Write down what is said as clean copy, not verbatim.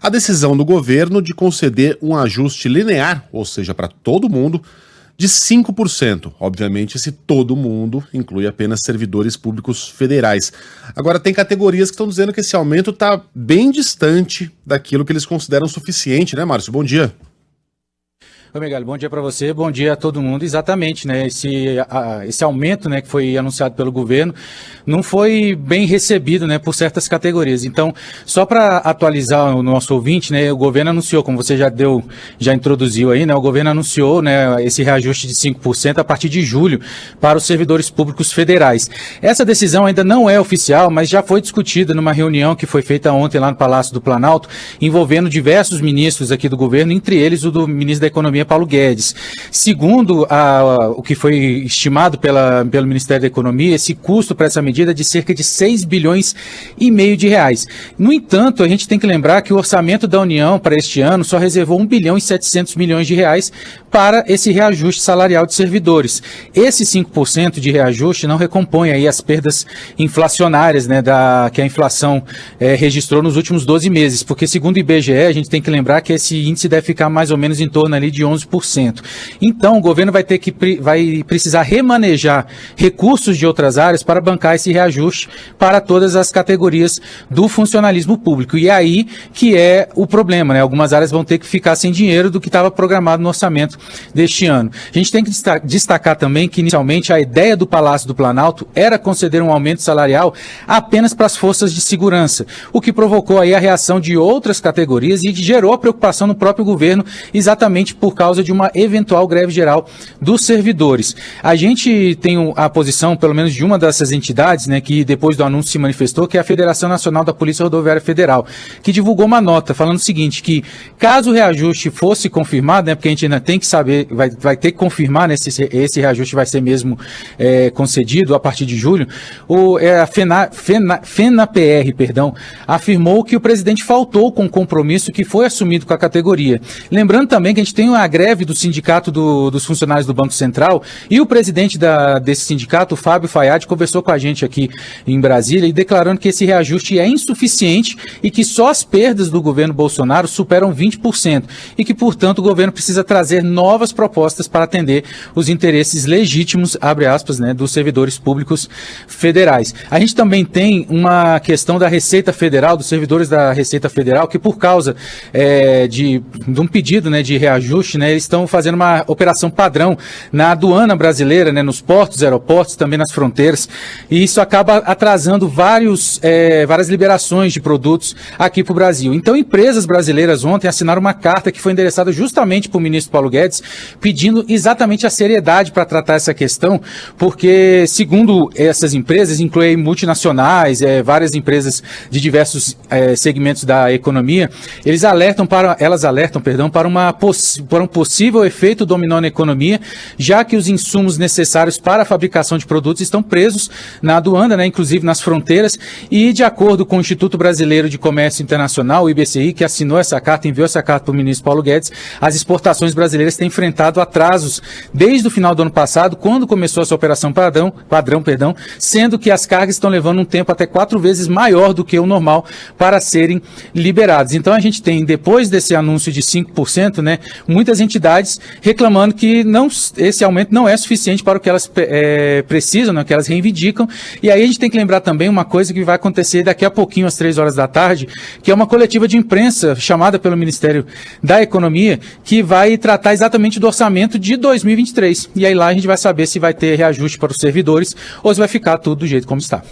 a decisão do governo de conceder um ajuste linear, ou seja, para todo mundo, de 5%. Obviamente, esse todo mundo inclui apenas servidores públicos federais. Agora, tem categorias que estão dizendo que esse aumento está bem distante daquilo que eles consideram suficiente, né, Márcio? Bom dia. Oi, Miguel, bom dia para você, bom dia a todo mundo. Exatamente, né? Esse aumento, né, que foi anunciado pelo governo não foi bem recebido, né, por certas categorias. Então, só para atualizar o nosso ouvinte, né, o governo anunciou, como você já introduziu aí, né, o governo anunciou, né, esse reajuste de 5% a partir de julho para os servidores públicos federais. Essa decisão ainda não é oficial, mas já foi discutida numa reunião que foi feita ontem lá no Palácio do Planalto, envolvendo diversos ministros aqui do governo, entre eles o do ministro da Economia, Paulo Guedes. Segundo o que foi estimado pelo Ministério da Economia, esse custo para essa medida é de cerca de 6 bilhões e meio de reais. No entanto, a gente tem que lembrar que o orçamento da União para este ano só reservou 1 bilhão e 700 milhões de reais para esse reajuste salarial de servidores. Esse 5% de reajuste não recompõe aí as perdas inflacionárias, né, que a inflação registrou nos últimos 12 meses, porque segundo o IBGE, a gente tem que lembrar que esse índice deve ficar mais ou menos em torno ali de 11%. Então, o governo vai precisar remanejar recursos de outras áreas para bancar esse reajuste para todas as categorias do funcionalismo público. E é aí que é o problema, né? Algumas áreas vão ter que ficar sem dinheiro do que estava programado no orçamento deste ano. A gente tem que destacar também que, inicialmente, a ideia do Palácio do Planalto era conceder um aumento salarial apenas para as forças de segurança, o que provocou aí a reação de outras categorias e gerou a preocupação no próprio governo, exatamente por causa de uma eventual greve geral dos servidores. A gente tem a posição, pelo menos de uma dessas entidades, né, que depois do anúncio se manifestou, que é a Federação Nacional da Polícia Rodoviária Federal, que divulgou uma nota falando o seguinte, que caso o reajuste fosse confirmado, né, porque a gente ainda tem que saber, vai ter que confirmar, né, se esse reajuste vai ser mesmo concedido a partir de julho, a FENAPR, afirmou que o presidente faltou com o compromisso que foi assumido com a categoria. Lembrando também que a gente tem a greve do sindicato dos funcionários do Banco Central e o presidente desse sindicato, o Fábio Fayad, conversou com a gente aqui em Brasília e declarando que esse reajuste é insuficiente e que só as perdas do governo Bolsonaro superam 20% e que, portanto, o governo precisa trazer novas propostas para atender os interesses legítimos, abre aspas, né, dos servidores públicos federais. A gente também tem uma questão da Receita Federal, dos servidores da Receita Federal, que por causa de um pedido, né, de reajuste, né, eles estão fazendo uma operação padrão na aduana brasileira, né, nos portos, aeroportos, também nas fronteiras, e isso acaba atrasando várias liberações de produtos aqui para o Brasil. Então, empresas brasileiras ontem assinaram uma carta que foi endereçada justamente para o ministro Paulo Guedes, pedindo exatamente a seriedade para tratar essa questão, porque, segundo essas empresas, incluem multinacionais, várias empresas de diversos segmentos da economia, elas alertam para um possível efeito dominó na economia, já que os insumos necessários para a fabricação de produtos estão presos na aduana, né, inclusive nas fronteiras, e de acordo com o Instituto Brasileiro de Comércio Internacional, o IBCI, que assinou essa carta, enviou essa carta para o ministro Paulo Guedes, as exportações brasileiras têm enfrentado atrasos desde o final do ano passado, quando começou essa operação padrão, sendo que as cargas estão levando um tempo até 4 vezes maior do que o normal para serem liberados. Então a gente tem, depois desse anúncio de 5%, né, muitas entidades reclamando que esse aumento não é suficiente para o que elas precisam, né, o que elas reivindicam. E aí a gente tem que lembrar também uma coisa que vai acontecer daqui a pouquinho, às 3 horas da tarde, que é uma coletiva de imprensa chamada pelo Ministério da Economia, que vai tratar exatamente do orçamento de 2023. E aí lá a gente vai saber se vai ter reajuste para os servidores ou se vai ficar tudo do jeito como está.